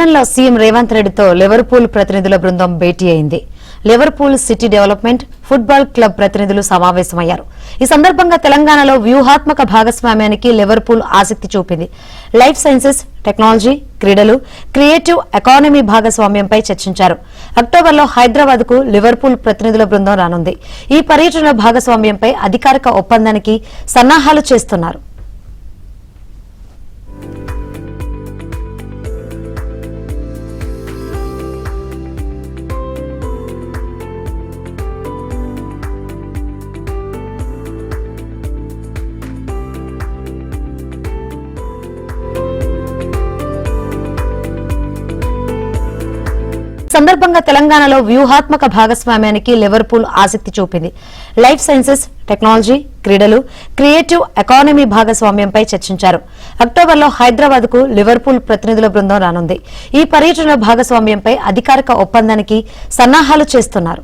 లండన్లో సీఎం రేవంత్ రెడ్డితో లివర్పూల్ ప్రతినిధుల బృందం భేటీ అయింది. Liverpool city development football club ప్రతినిధులు సమావేశమయ్యారు. ఈ సందర్భంగా తెలంగాణలో వ్యూహాత్మక భాగస్వామ్యానికి లివర్పూల్ ఆసక్తి చూపింది. లైఫ్ సైన్సెస్, టెక్నాలజీ, క్రీడలు, క్రియేటివ్ ఎకానమీ భాగస్వామ్యంపై చర్చించారు. అక్టోబర్లో హైదరాబాద్ కు లివర్పూల్ ప్రతినిధుల బృందం రానుంది. ఈ పర్యటన భాగస్వామ్యంపై అధికారిక ఒప్పందానికి సన్నాహాలు చేస్తున్నారు. సందర్భంగా తెలంగాణలో వ్యూహాత్మక భాగస్వామ్యానికి లివర్పూల్ ఆసక్తి చూపింది. లైఫ్ సైన్సెస్, టెక్నాలజీ, క్రీడలు, క్రియేటివ్ ఎకానమీ భాగస్వామ్యంపై చర్చించారు. అక్టోబర్లో హైదరాబాద్ కు లివర్పూల్ ప్రతినిధుల బృందం రానుంది. ఈ పర్యటన భాగస్వామ్యంపై అధికారిక ఒప్పందానికి సన్నాహాలు చేస్తున్నారు.